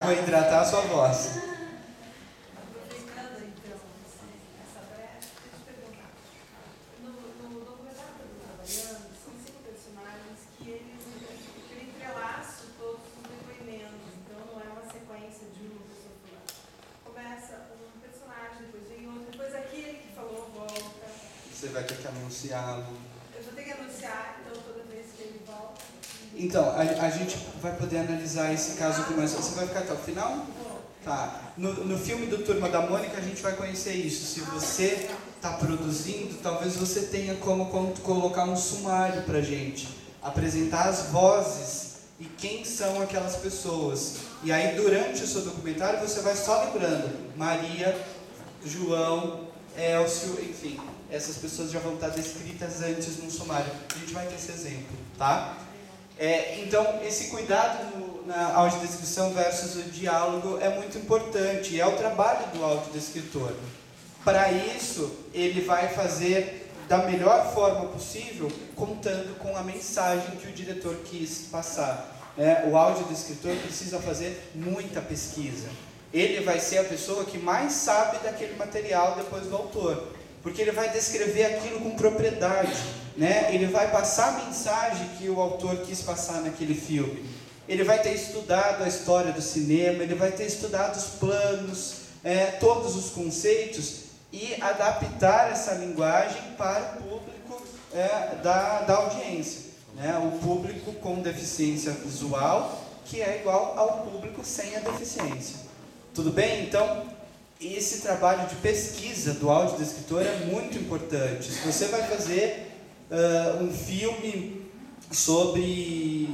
Vou hidratar a sua voz. Você vai ter que anunciá-lo. Eu vou ter que anunciar, então, toda vez que ele volta. Então, a gente vai poder analisar esse caso aqui, mas você vai ficar até o final? Tá. No filme do Turma da Mônica, a gente vai conhecer isso. Se você está produzindo, talvez você tenha como colocar um sumário pra gente. Apresentar as vozes e quem são aquelas pessoas. E aí, durante o seu documentário, você vai só lembrando Maria, João, Elcio, enfim. Essas pessoas já vão estar descritas antes no sumário. A gente vai ter esse exemplo, tá? Então, esse cuidado na audiodescrição versus o diálogo é muito importante. É o trabalho do audiodescritor. Para isso, ele vai fazer da melhor forma possível, contando com a mensagem que o diretor quis passar. O audiodescritor precisa fazer muita pesquisa. Ele vai ser a pessoa que mais sabe daquele material depois do autor. Porque ele vai descrever aquilo com propriedade, né? Ele vai passar a mensagem que o autor quis passar naquele filme. Ele vai ter estudado a história do cinema, ele vai ter estudado os planos, todos os conceitos e adaptar essa linguagem para o público da audiência, né? O público com deficiência visual, que é igual ao público sem a deficiência. Tudo bem? Então, esse trabalho de pesquisa do audiodescritor é muito importante. Se você vai fazer um filme sobre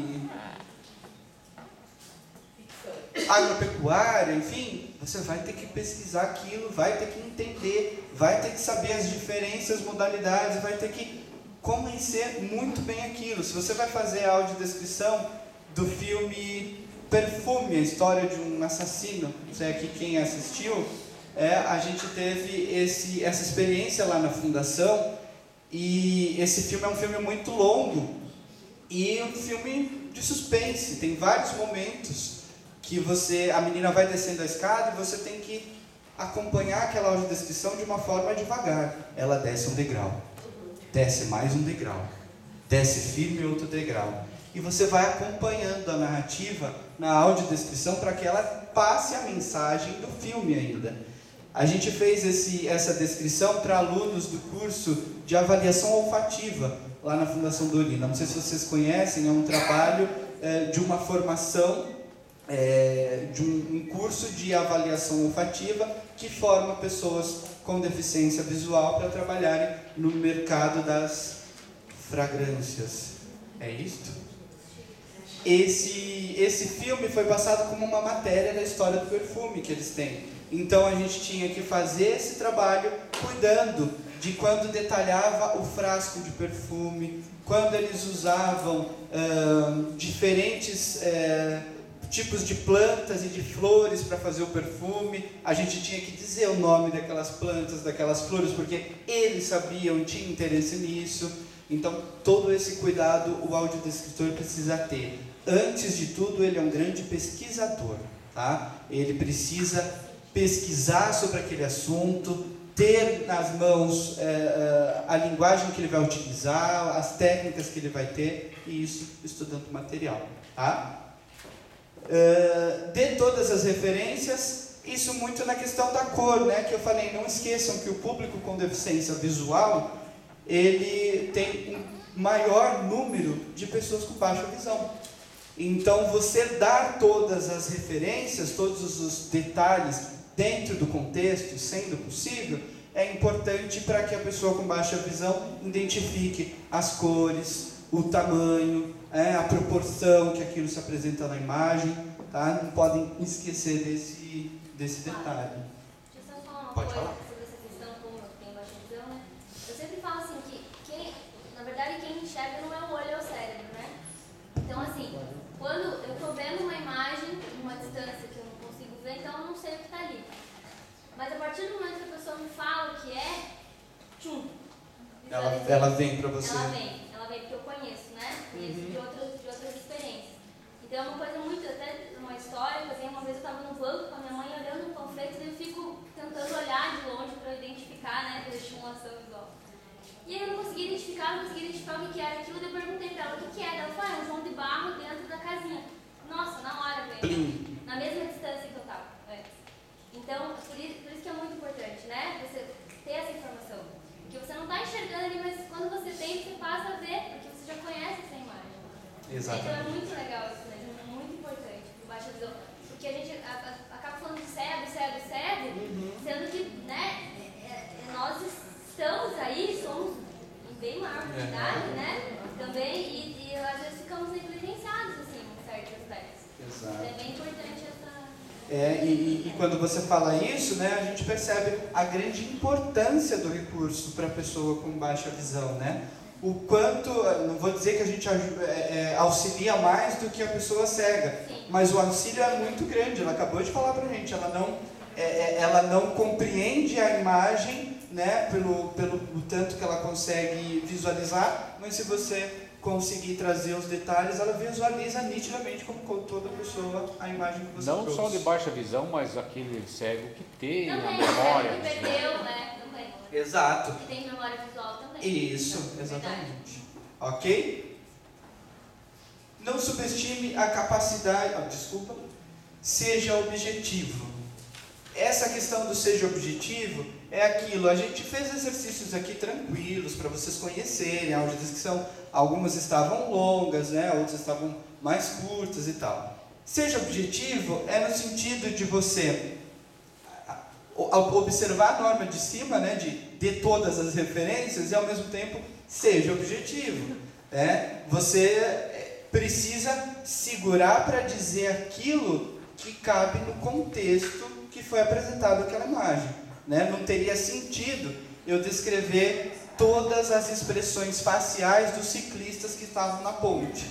agropecuária, enfim, você vai ter que pesquisar aquilo, vai ter que entender, vai ter que saber as diferenças, modalidades, vai ter que conhecer muito bem aquilo. Se você vai fazer a audiodescrição do filme Perfume, a história de um assassino, não sei aqui quem assistiu, a gente teve essa experiência lá na fundação, e esse filme é um filme muito longo e um filme de suspense. Tem vários momentos que a menina vai descendo a escada e você tem que acompanhar aquela audiodescrição de uma forma devagar. Ela desce um degrau, desce mais um degrau, desce firme outro degrau, e você vai acompanhando a narrativa na audiodescrição para que ela passe a mensagem do filme ainda. A gente fez essa descrição para alunos do curso de avaliação olfativa, lá na Fundação Dorina. Não sei se vocês conhecem, é um trabalho de uma formação, de um curso de avaliação olfativa que forma pessoas com deficiência visual para trabalharem no mercado das fragrâncias. É isto? Esse filme foi passado como uma matéria da história do perfume que eles têm. Então a gente tinha que fazer esse trabalho cuidando de quando detalhava o frasco de perfume, quando eles usavam diferentes tipos de plantas e de flores para fazer o perfume. A gente tinha que dizer o nome daquelas plantas, daquelas flores, porque eles sabiam, tinham interesse nisso. Então todo esse cuidado o audiodescritor precisa ter. Antes de tudo, ele é um grande pesquisador, tá? Ele precisa pesquisar sobre aquele assunto, ter nas mãos a linguagem que ele vai utilizar, as técnicas que ele vai ter, e isso estudando o material, tá? Dê todas as referências, isso muito na questão da cor, né? Que eu falei, não esqueçam que o público com deficiência visual, ele tem um maior número de pessoas com baixa visão. Então, você dar todas as referências, todos os detalhes dentro do contexto, sendo possível, é importante para que a pessoa com baixa visão identifique as cores, o tamanho, a proporção que aquilo se apresenta na imagem, tá? Não podem esquecer desse detalhe. Deixa eu só falar uma Pode coisa falar. sobre essa questão, como eu tenho baixa visão, né? Eu sempre falo assim que na verdade, quem enxerga não é o olho, é o cérebro, né? Então, assim, quando eu estou vendo uma imagem, uma distância que eu não consigo ver, então eu não sei o que está ali. Mas a partir do momento que a pessoa me fala o que é, tchum. Ela vem para você. Ela vem porque eu conheço, né? Conheço de outras experiências. Então é uma coisa muito, até uma história, por exemplo, uma vez eu estava E aí eu não conseguia identificar o que era aquilo, daí eu perguntei pra ela o que era. Ela falou, é um João de Barro dentro da casinha. Nossa, na hora veio, na mesma distância que eu estava antes. Então, por isso que é muito importante, né? Você ter essa informação. Porque você não está enxergando ali, mas quando você tem, você passa a ver, porque você já conhece essa imagem. Exatamente. Então é muito legal isso mesmo, é muito importante para o baixa visão. Porque a gente acaba falando de cego, sendo que, né, nós estamos aí, somos em bem maior quantidade, né? Também, e às vezes ficamos negligenciados, assim, em certos aspectos. Exato. É bem importante essa... E quando você fala isso, né, a gente percebe a grande importância do recurso para a pessoa com baixa visão, né? O quanto, não vou dizer que a gente auxilia mais do que a pessoa cega, Sim. mas o auxílio é muito grande. Ela acabou de falar para a gente, ela não compreende a imagem, né, pelo tanto que ela consegue visualizar, mas se você conseguir trazer os detalhes, ela visualiza nitidamente, como toda pessoa, a imagem que você não trouxe. só de baixa visão, mas aquele cego que tem a Também, memória. que perdeu, né? Também. Exato. Que tem memória visual também. Isso, exatamente. Ok? Não subestime a capacidade... Seja objetivo. Essa questão do seja objetivo é aquilo. A gente fez exercícios aqui tranquilos para vocês conhecerem a audiodescrição. Algumas estavam longas, né? Outras estavam mais curtas e tal. Seja objetivo é no sentido de você observar a norma de cima, né, de todas as referências, e ao mesmo tempo seja objetivo. Você precisa segurar para dizer aquilo que cabe no contexto que foi apresentado aquela imagem. Né? Não teria sentido eu descrever todas as expressões faciais dos ciclistas que estavam na ponte.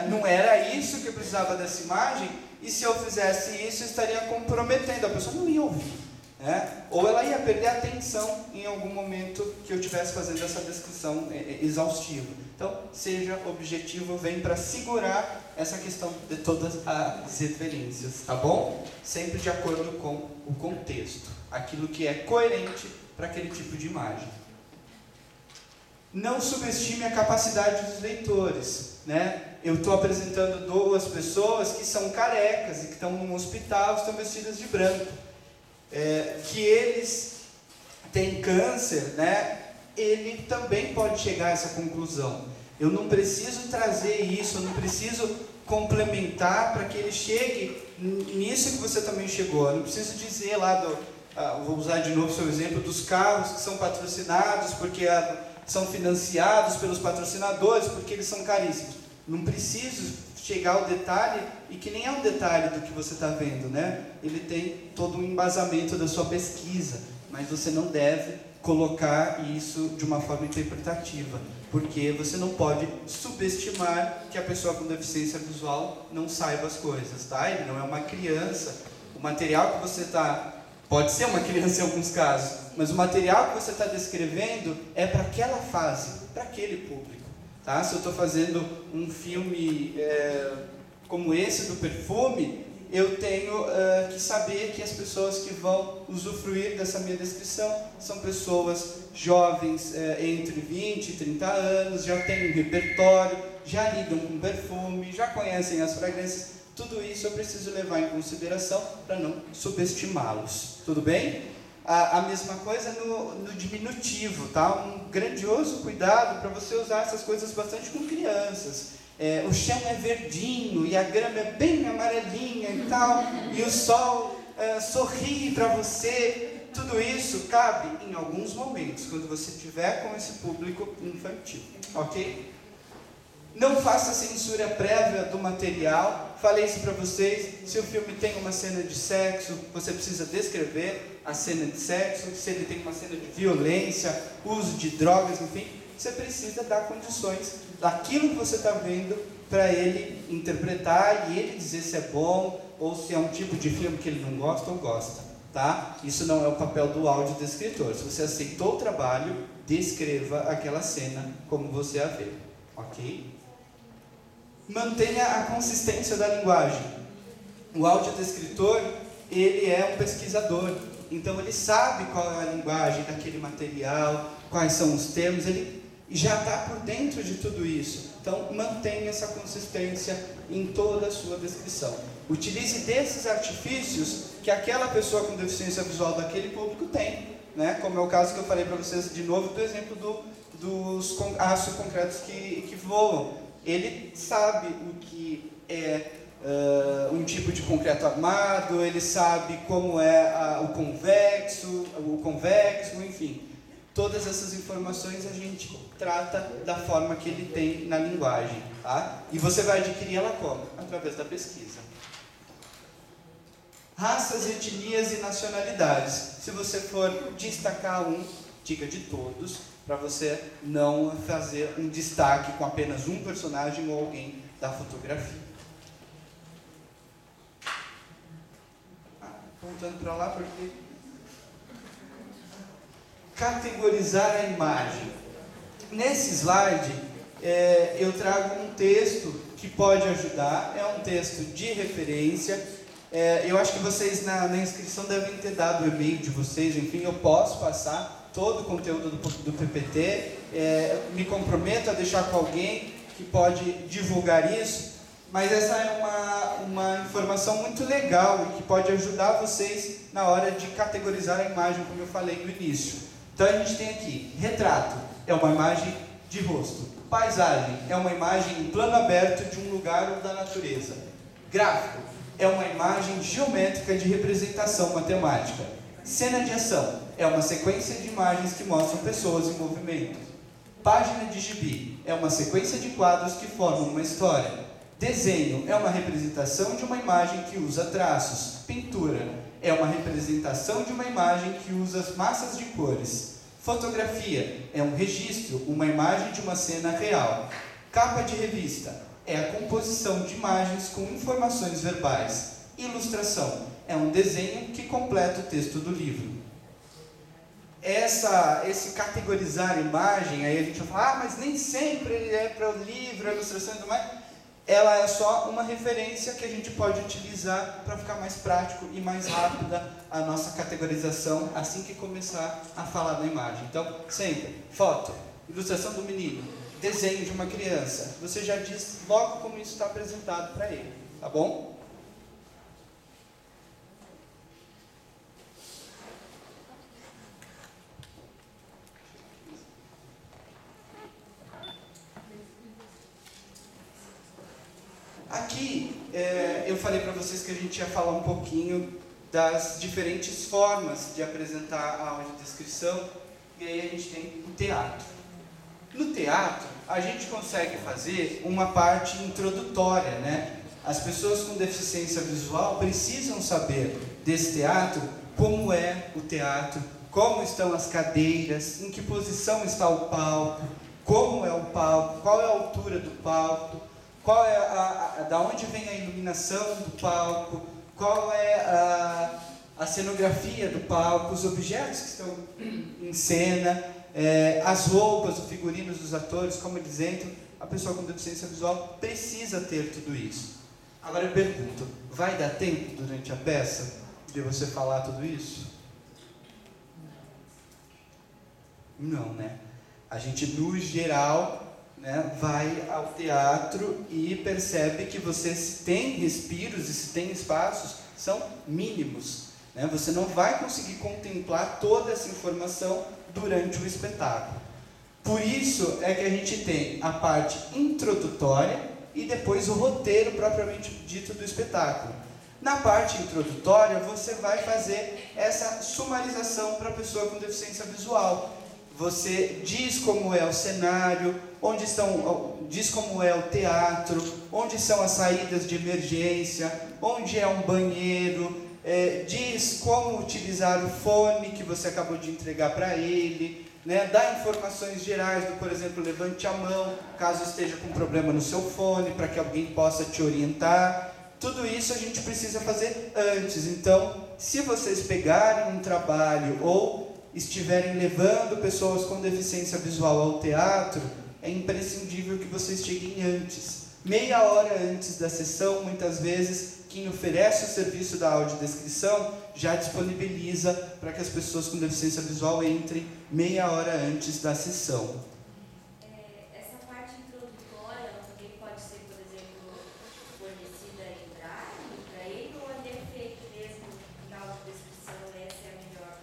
Não era isso que eu precisava dessa imagem, e se eu fizesse isso, eu estaria comprometendo, a pessoa não ia ouvir. Ou ela ia perder a atenção em algum momento que eu estivesse fazendo essa descrição exaustiva. Então, seja objetivo, vem para segurar essa questão de todas as referências, tá bom? Sempre de acordo com o contexto, aquilo que é coerente para aquele tipo de imagem. Não subestime a capacidade dos leitores, né? Eu estou apresentando duas pessoas que são carecas e que estão num hospital, estão vestidas de branco. Que eles têm câncer, né? Ele também pode chegar a essa conclusão. Eu não preciso trazer isso, eu não preciso complementar para que ele chegue nisso que você também chegou. Eu não preciso dizer lá vou usar de novo o seu exemplo dos carros que são patrocinados porque são financiados pelos patrocinadores porque eles são caríssimos. Não preciso chegar ao detalhe, e que nem é um detalhe do que você está vendo, né? Ele tem todo um embasamento da sua pesquisa, mas você não deve colocar isso de uma forma interpretativa, porque você não pode subestimar que a pessoa com deficiência visual não saiba as coisas, tá? Ele não é uma criança. O material que você está... Pode ser uma criança em alguns casos, mas o material que você está descrevendo é para aquela fase, para aquele público. Tá? Se eu estou fazendo um filme como esse do perfume, eu tenho que saber que as pessoas que vão usufruir dessa minha descrição são pessoas jovens, entre 20 e 30 anos, já têm um repertório, já lidam com perfume, já conhecem as fragrâncias. Tudo isso eu preciso levar em consideração para não subestimá-los. Tudo bem? A mesma coisa no diminutivo, tá? Um grandioso cuidado para você usar essas coisas bastante com crianças. O chão é verdinho e a grama é bem amarelinha e tal, e o sol sorri para você. Tudo isso cabe em alguns momentos, quando você estiver com esse público infantil, ok? Não faça censura prévia do material. Falei isso para vocês. Se o filme tem uma cena de sexo, você precisa descrever a cena de sexo. Se ele tem uma cena de violência, uso de drogas, enfim, você precisa dar condições daquilo que você está vendo para ele interpretar e ele dizer se é bom ou se é um tipo de filme que ele não gosta ou gosta, tá? Isso não é o papel do audiodescritor. Se você aceitou o trabalho, descreva aquela cena como você a vê, ok? Mantenha a consistência da linguagem. O audiodescritor, ele é um pesquisador. então ele sabe qual é a linguagem daquele material, quais são os termos, ele já está por dentro de tudo isso. Então, mantenha essa consistência em toda a sua descrição. Utilize desses artifícios que aquela pessoa com deficiência visual daquele público tem, né? Como é o caso que eu falei para vocês de novo do exemplo dos aços concretos que voam. Ele sabe o que é um tipo de concreto armado, ele sabe como é o convexo, enfim. Todas essas informações a gente trata da forma que ele tem na linguagem, tá? E você vai adquirir ela como? Através da pesquisa. Raças, etnias e nacionalidades. Se você for destacar um, diga de todos, para você não fazer um destaque com apenas um personagem ou alguém da fotografia. Apontando para lá porque... Categorizar a imagem. Nesse slide, eu trago um texto que pode ajudar, é um texto de referência. Eu acho que vocês na inscrição devem ter dado o e-mail de vocês, enfim, eu posso passar todo o conteúdo do PPT, me comprometo a deixar com alguém que pode divulgar isso, mas essa é uma informação muito legal e que pode ajudar vocês na hora de categorizar a imagem, como eu falei no início. Então a gente tem aqui, retrato, é uma imagem de rosto. Paisagem, é uma imagem em plano aberto de um lugar ou da natureza. Gráfico, é uma imagem geométrica de representação matemática. Cena de ação, é uma sequência de imagens que mostram pessoas em movimento. Página de gibi, é uma sequência de quadros que formam uma história. Desenho, é uma representação de uma imagem que usa traços. Pintura, é uma representação de uma imagem que usa as massas de cores. Fotografia é um registro, uma imagem de uma cena real. Capa de revista é a composição de imagens com informações verbais. Ilustração é um desenho que completa o texto do livro. Esse categorizar a imagem, aí a gente vai falar, mas nem sempre é para o livro, a ilustração e tudo mais. Ela é só uma referência que a gente pode utilizar para ficar mais prático e mais rápida a nossa categorização assim que começar a falar da imagem. Então, sempre, foto, ilustração do menino, desenho de uma criança. Você já diz logo como isso está apresentado para ele, tá bom? Aqui, eu falei para vocês que a gente ia falar um pouquinho das diferentes formas de apresentar a audiodescrição, e aí a gente tem o teatro. No teatro, a gente consegue fazer uma parte introdutória, né? As pessoas com deficiência visual precisam saber desse teatro, como é o teatro, como estão as cadeiras, em que posição está o palco, como é o palco, qual é a altura do palco, qual é da onde vem a iluminação do palco, qual é a cenografia do palco, os objetos que estão em cena, as roupas, os figurinos dos atores, como eles entram. A pessoa com deficiência visual precisa ter tudo isso. Agora eu pergunto, vai dar tempo durante a peça de você falar tudo isso? Não, né? A gente, no geral, né, vai ao teatro e percebe que você, se tem respiros e se tem espaços, são mínimos, né? Você não vai conseguir contemplar toda essa informação durante o espetáculo. Por isso é que a gente tem a parte introdutória e depois o roteiro propriamente dito do espetáculo. Na parte introdutória, você vai fazer essa sumarização para a pessoa com deficiência visual. Você diz como é o cenário, diz como é o teatro, onde são as saídas de emergência, onde é um banheiro, diz como utilizar o fone que você acabou de entregar para ele, né? Dá informações gerais, por exemplo, levante a mão, caso esteja com problema no seu fone, para que alguém possa te orientar. Tudo isso a gente precisa fazer antes. Então, se vocês pegarem um trabalho ou estiverem levando pessoas com deficiência visual ao teatro, é imprescindível que vocês cheguem antes, Meia hora antes da sessão, muitas vezes, quem oferece o serviço da audiodescrição já disponibiliza para que as pessoas com deficiência visual entrem meia hora antes da sessão. Essa parte introdutória, ela também pode ser, por exemplo, fornecida em braille para ele, ou ele é feito mesmo na audiodescrição, essa é a melhor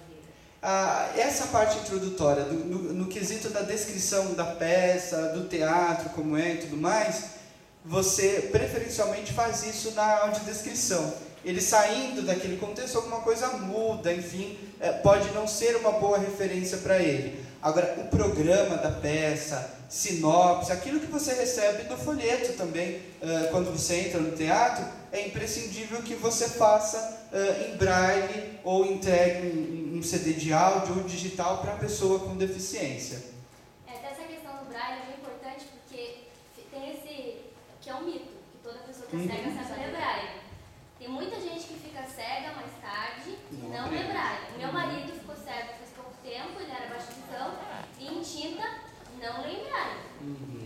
maneira? Essa parte introdutória, no quesito da descrição da peça, do teatro, como é e tudo mais, você preferencialmente faz isso na audiodescrição. Ele saindo daquele contexto, alguma coisa muda, enfim, pode não ser uma boa referência para ele. Agora, o programa da peça, sinopse, aquilo que você recebe no folheto também, quando você entra no teatro, é imprescindível que você faça em braille ou entregue um CD de áudio ou digital para a pessoa com deficiência. Essa questão do braille é muito importante porque tem esse, que é um mito, que toda pessoa que é cega sabe ler braille. Tem muita gente que fica cega mais tarde e não lê braille. O meu marido ficou cego faz pouco tempo, ele era baixo visão, e em tinta não lê em braille.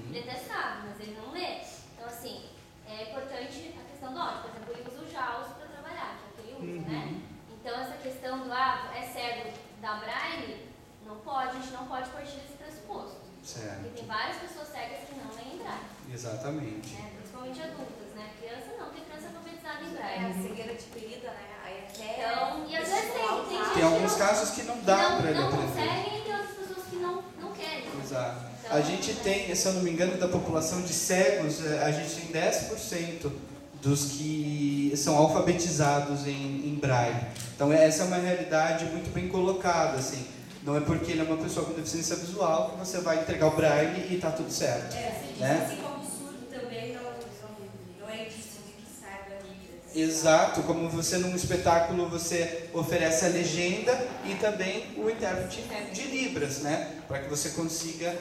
Ele até sabe, mas ele não lê. Então, assim, é importante a questão do áudio. Por exemplo, ele usa o JAWS para trabalhar, que é o que ele usa, né? Então, essa questão do, é cego da braille, não pode, a gente não pode partir desse pressuposto. Certo. Porque tem várias pessoas cegas que não leem em braille. Exatamente. Principalmente adultas, né? Criança não, tem criança alfabetizada em É braille. a cegueira adquirida, né? Aí até Então, e às vezes tem gente Tem alguns casos que não dá para ele não aprender. conseguem e tem outras pessoas que não querem. Exato. Então, A gente tem, se eu não me engano, da população de cegos, a gente tem 10% dos que são alfabetizados em braille. Então essa é uma realidade muito bem colocada, assim. Não é porque ele é uma pessoa com deficiência visual que você vai entregar o braille e está tudo certo. Né? Assim como o surdo também não é indício de que saiba Libras. Exato, como você num espetáculo você oferece a legenda e também o intérprete de Libras, né? Para que você consiga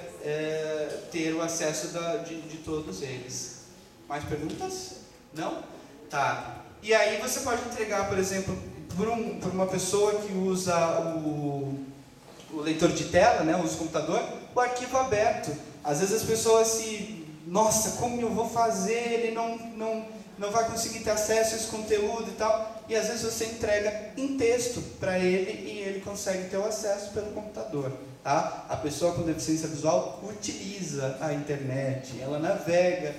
ter o acesso de todos eles. Mais perguntas? Não? Tá. E aí você pode entregar, por exemplo, por uma pessoa que usa o leitor de tela, né, usa o computador, o arquivo aberto. Às vezes as pessoas nossa, como eu vou fazer? Ele não vai conseguir ter acesso a esse conteúdo e tal. E às vezes você entrega em texto para ele e ele consegue ter o acesso pelo computador. Tá? A pessoa com deficiência visual utiliza a internet, ela navega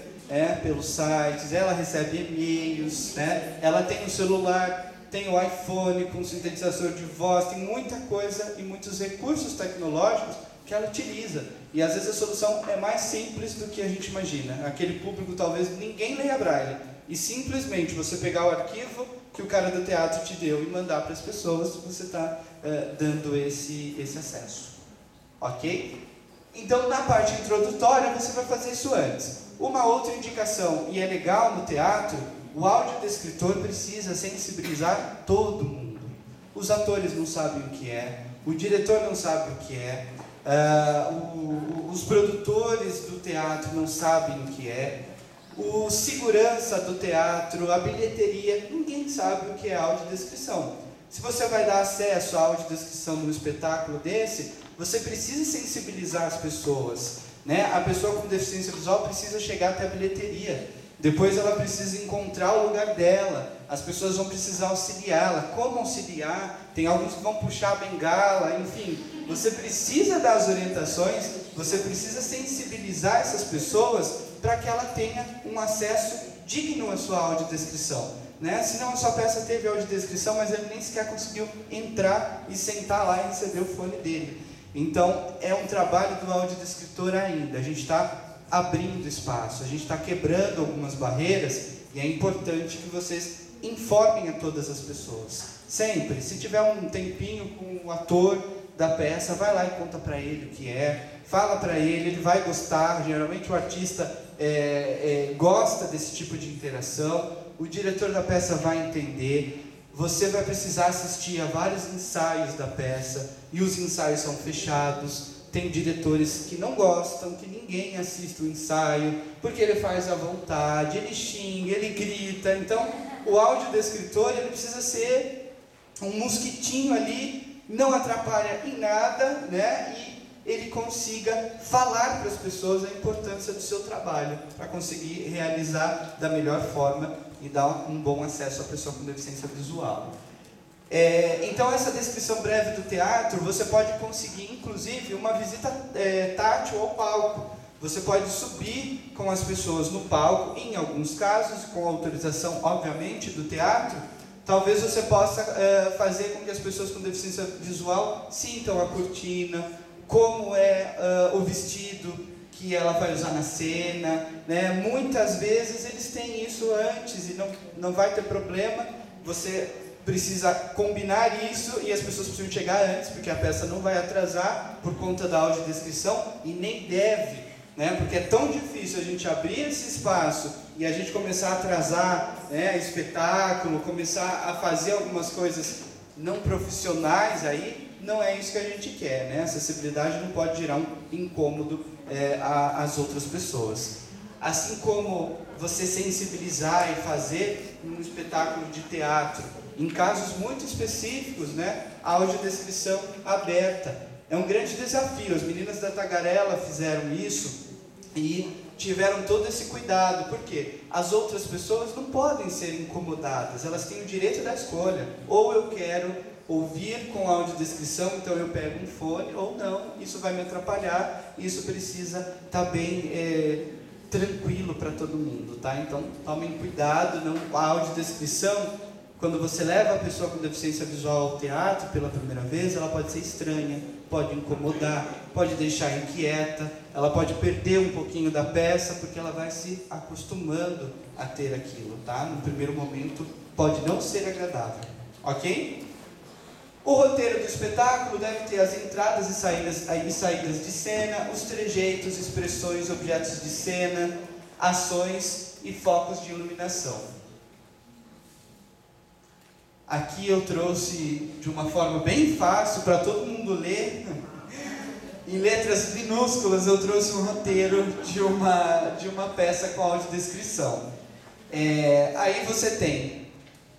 pelos sites, ela recebe e-mails, né? Ela tem um celular, tem o iPhone com sintetizador de voz, tem muita coisa e muitos recursos tecnológicos que ela utiliza. E às vezes a solução é mais simples do que a gente imagina. Aquele público talvez ninguém leia braille. E simplesmente você pegar o arquivo que o cara do teatro te deu e mandar para as pessoas, você está dando esse acesso. Ok? Então na parte introdutória você vai fazer isso antes. Uma outra indicação, e é legal no teatro, o audiodescritor precisa sensibilizar todo mundo. Os atores não sabem o que é, o diretor não sabe o que é, os produtores do teatro não sabem o que é, o segurança do teatro, a bilheteria, ninguém sabe o que é audiodescrição. Se você vai dar acesso à audiodescrição num espetáculo desse, você precisa sensibilizar as pessoas, né? A pessoa com deficiência visual precisa chegar até a bilheteria. Depois ela precisa encontrar o lugar dela, as pessoas vão precisar auxiliá-la. Como auxiliar? Tem alguns que vão puxar a bengala, enfim. Você precisa dar as orientações, você precisa sensibilizar essas pessoas para que ela tenha um acesso digno à sua audiodescrição. Né? Senão a sua peça teve audiodescrição, mas ele nem sequer conseguiu entrar e sentar lá e receber o fone dele. Então é um trabalho do audiodescritor ainda, a gente está abrindo espaço, a gente está quebrando algumas barreiras e é importante que vocês informem a todas as pessoas. Sempre, se tiver um tempinho com o ator da peça, vai lá e conta para ele o que é, fala para ele vai gostar. Geralmente o artista gosta desse tipo de interação, o diretor da peça vai entender. Você vai precisar assistir a vários ensaios da peça e os ensaios são fechados. Tem diretores que não gostam que ninguém assista o ensaio, porque ele faz à vontade, ele xinga, ele grita. Então, o audiodescritor ele precisa ser um mosquitinho ali, não atrapalha em nada, né? ele consiga falar para as pessoas a importância do seu trabalho, para conseguir realizar da melhor forma e dar um bom acesso à pessoa com deficiência visual. Então, essa descrição breve do teatro, você pode conseguir, inclusive, uma visita tátil ao palco. Você pode subir com as pessoas no palco, em alguns casos, com autorização, obviamente, do teatro. Talvez você possa fazer com que as pessoas com deficiência visual sintam a cortina, como é o vestido que ela vai usar na cena, né? Muitas vezes eles têm isso antes e não vai ter problema. Você precisa combinar isso e as pessoas precisam chegar antes, porque a peça não vai atrasar por conta da audiodescrição e nem deve, né? Porque é tão difícil a gente abrir esse espaço e a gente começar a atrasar, né, espetáculo, começar a fazer algumas coisas não profissionais aí, não é isso que a gente quer, né? A acessibilidade não pode gerar um incômodo às outras pessoas. Assim como você sensibilizar e fazer um espetáculo de teatro, em casos muito específicos, né, a audiodescrição aberta. É um grande desafio. As meninas da Tagarela fizeram isso e tiveram todo esse cuidado, porque as outras pessoas não podem ser incomodadas, elas têm o direito da escolha. Ou eu quero ouvir com audiodescrição, então eu pego um fone, ou não, isso vai me atrapalhar, isso precisa estar bem tranquilo para todo mundo, tá? Então tomem cuidado, a audiodescrição, quando você leva a pessoa com deficiência visual ao teatro pela primeira vez, ela pode ser estranha, pode incomodar, pode deixar inquieta, ela pode perder um pouquinho da peça, porque ela vai se acostumando a ter aquilo, tá? No primeiro momento pode não ser agradável, ok? O roteiro do espetáculo deve ter as entradas e saídas de cena, os trejeitos, expressões, objetos de cena, ações e focos de iluminação. Aqui eu trouxe de uma forma bem fácil para todo mundo ler. Em letras minúsculas eu trouxe um roteiro de uma peça com audiodescrição. Aí você tem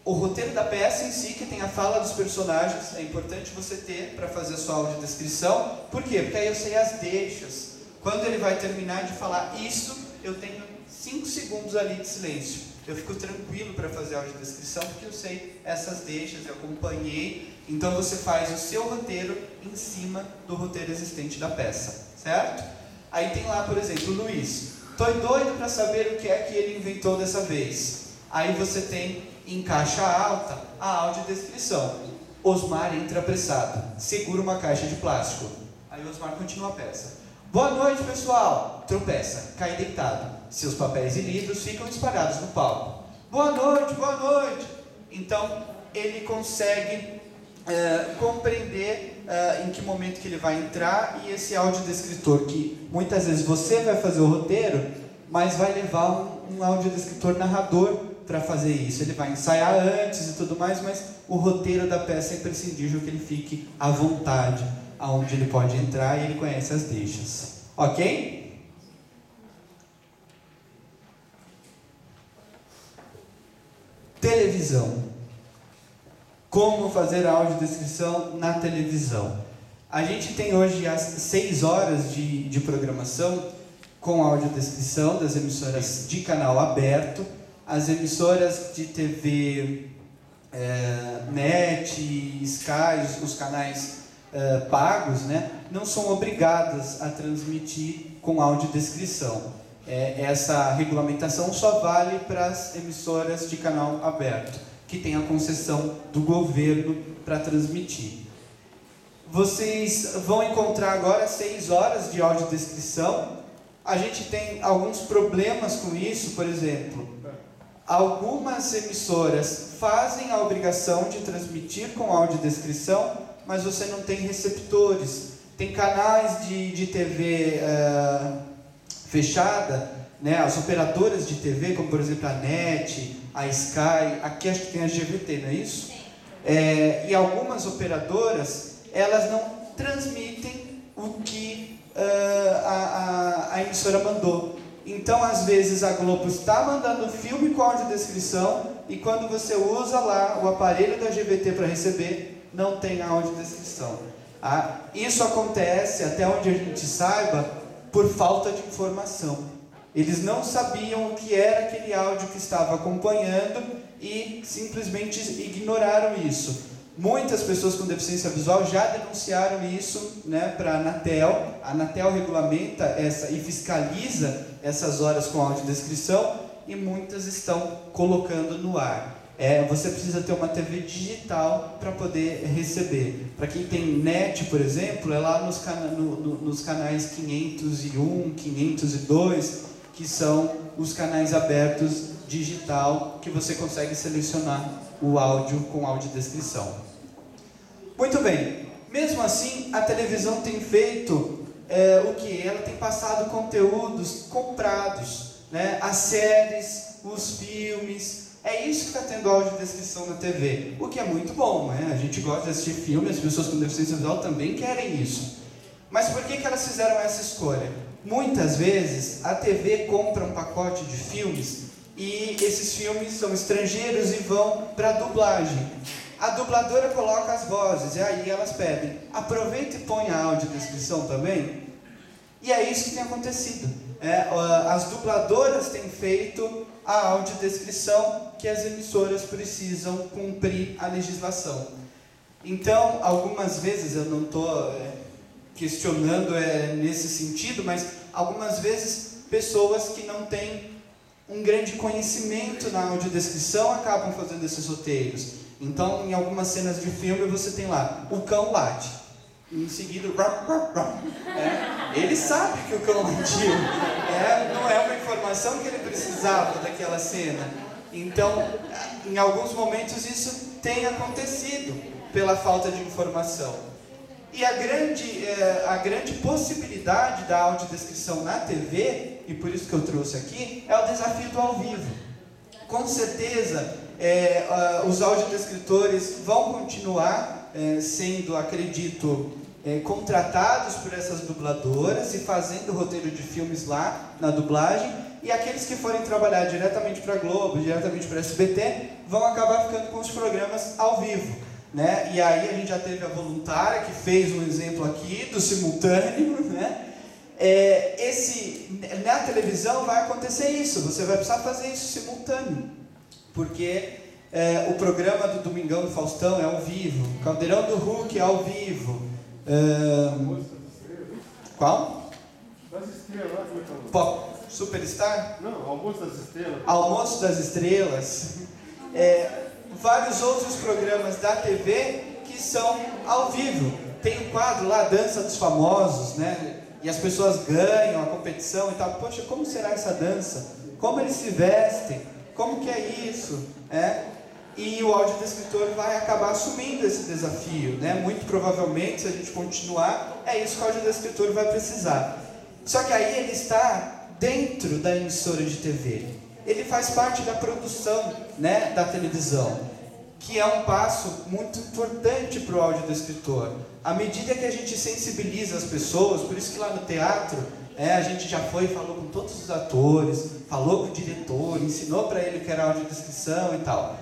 o roteiro da peça em si, que tem a fala dos personagens. É importante você ter para fazer a sua audiodescrição. Por quê? Porque aí eu sei as deixas. Quando ele vai terminar de falar isso, eu tenho 5 segundos ali de silêncio. Eu fico tranquilo para fazer a audiodescrição, porque eu sei essas deixas, eu acompanhei. Então você faz o seu roteiro em cima do roteiro existente da peça, certo? Aí tem lá, por exemplo, o Luiz. Tô doido para saber o que é que ele inventou dessa vez. Aí você tem, em caixa alta, a audiodescrição. Osmar entra apressado, segura uma caixa de plástico. Aí o Osmar continua a peça. Boa noite, pessoal! Tropeça, cai deitado. Seus papéis e livros ficam espalhados no palco. Boa noite, boa noite! Então, ele consegue compreender em que momento que ele vai entrar, e esse audiodescritor, que muitas vezes você vai fazer o roteiro, mas vai levar um audiodescritor narrador para fazer isso. Ele vai ensaiar antes e tudo mais, mas o roteiro da peça é imprescindível que ele fique à vontade, aonde ele pode entrar e ele conhece as deixas. Ok? Televisão. Como fazer a audiodescrição na televisão? A gente tem hoje as 6 horas de programação com audiodescrição das emissoras de canal aberto. As emissoras de TV NET, Sky, os canais pagos, né, não são obrigadas a transmitir com audiodescrição. Essa regulamentação só vale para as emissoras de canal aberto, que tem a concessão do governo para transmitir. Vocês vão encontrar agora 6 horas de audiodescrição. A gente tem alguns problemas com isso, por exemplo. Algumas emissoras fazem a obrigação de transmitir com audiodescrição, mas você não tem receptores. Tem canais de TV fechada, né? As operadoras de TV, como por exemplo a NET, a Sky, aqui acho que tem a GVT, não é isso? E algumas operadoras, elas não transmitem o que a emissora mandou. Então, às vezes, a Globo está mandando filme com audiodescrição e quando você usa lá o aparelho da GVT para receber, não tem a audiodescrição. Isso acontece, até onde a gente saiba, por falta de informação. Eles não sabiam o que era aquele áudio que estava acompanhando e simplesmente ignoraram isso. Muitas pessoas com deficiência visual já denunciaram isso, né, para a Anatel. A Anatel regulamenta e fiscaliza essas horas com audiodescrição e muitas estão colocando no ar. Você precisa ter uma TV digital para poder receber. Para quem tem net, por exemplo, é lá nos canais 501, 502, que são os canais abertos digital, que você consegue selecionar o áudio com audiodescrição. Muito bem, mesmo assim, a televisão tem feito o que? Ela tem passado conteúdos comprados, né? As séries, os filmes. É isso que está tendo audiodescrição na TV, o que é muito bom, né? A gente gosta de assistir filme, as pessoas com deficiência visual também querem isso. Mas por que elas fizeram essa escolha? Muitas vezes a TV compra um pacote de filmes e esses filmes são estrangeiros e vão para a dublagem. A dubladora coloca as vozes e aí elas pedem, aproveita e põe a audiodescrição também. E é isso que tem acontecido. As dubladoras têm feito a audiodescrição que as emissoras precisam cumprir a legislação. Então, algumas vezes, eu não estou questionando nesse sentido, mas algumas vezes pessoas que não têm um grande conhecimento na audiodescrição acabam fazendo esses roteiros. Então, em algumas cenas de filme, você tem lá, o cão late. Em seguida, ele sabe que o cão latiu. Não é uma informação que ele precisava daquela cena. Então, em alguns momentos, isso tem acontecido pela falta de informação. E a grande possibilidade da audiodescrição na TV, e por isso que eu trouxe aqui, é o desafio do ao vivo. Com certeza, os audiodescritores vão continuar sendo, acredito, contratados por essas dubladoras e fazendo roteiro de filmes lá na dublagem, e aqueles que forem trabalhar diretamente para a Globo, diretamente para a SBT, vão acabar ficando com os programas ao vivo, né? E aí a gente já teve a voluntária que fez um exemplo aqui do simultâneo, né? Na televisão vai acontecer isso, você vai precisar fazer isso simultâneo, porque o programa do Domingão do Faustão é ao vivo, o Caldeirão do Hulk é ao vivo. Qual? Das estrelas lá, como é que é o nome? Superstar? Não, Almoço das Estrelas. Almoço das Estrelas. Vários outros programas da TV que são ao vivo. Tem um quadro lá, Dança dos Famosos, né? E as pessoas ganham a competição e tal. Poxa, como será essa dança? Como eles se vestem? Como que é isso? E o audiodescritor vai acabar assumindo esse desafio, né? Muito provavelmente, se a gente continuar, é isso que o audiodescritor vai precisar. Só que aí ele está dentro da emissora de TV. Ele faz parte da produção, né, da televisão, que é um passo muito importante para o audiodescritor. À medida que a gente sensibiliza as pessoas, por isso que lá no teatro, a gente já foi e falou com todos os atores, falou com o diretor, ensinou para ele que era audiodescrição e tal.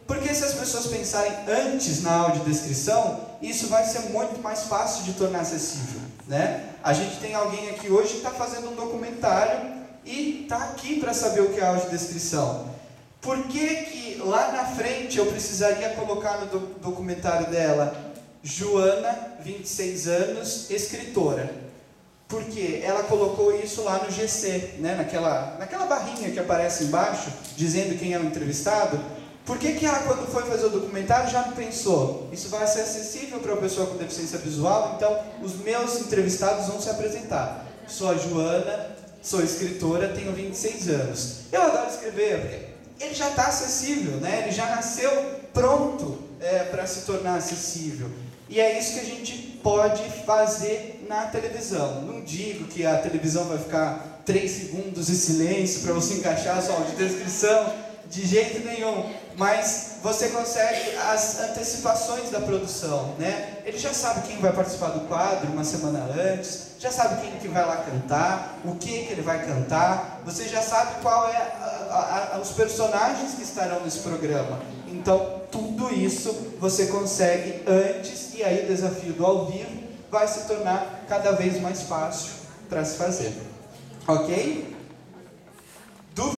Porque se as pessoas pensarem antes na audiodescrição, isso vai ser muito mais fácil de tornar acessível, né? A gente tem alguém aqui hoje que está fazendo um documentário e está aqui para saber o que é audiodescrição. Por que lá na frente eu precisaria colocar no documentário dela, Joana, 26 anos, escritora? Porque ela colocou isso lá no GC, né? naquela barrinha que aparece embaixo, dizendo quem é o entrevistado. Por que ela, quando foi fazer o documentário, já não pensou? Isso vai ser acessível para uma pessoa com deficiência visual, então os meus entrevistados vão se apresentar. Sou a Joana, sou escritora, tenho 26 anos. Eu adoro escrever, porque ele já está acessível, né? Ele já nasceu pronto para se tornar acessível. E é isso que a gente pode fazer na televisão. Não digo que a televisão vai ficar 3 segundos de silêncio para você encaixar a sua audiodescrição, de jeito nenhum, mas você consegue as antecipações da produção, né? Ele já sabe quem vai participar do quadro uma semana antes, já sabe quem que vai lá cantar, o que ele vai cantar, você já sabe qual os personagens que estarão nesse programa. Então, tudo isso você consegue antes, e aí o desafio do ao vivo vai se tornar cada vez mais fácil para se fazer. Ok?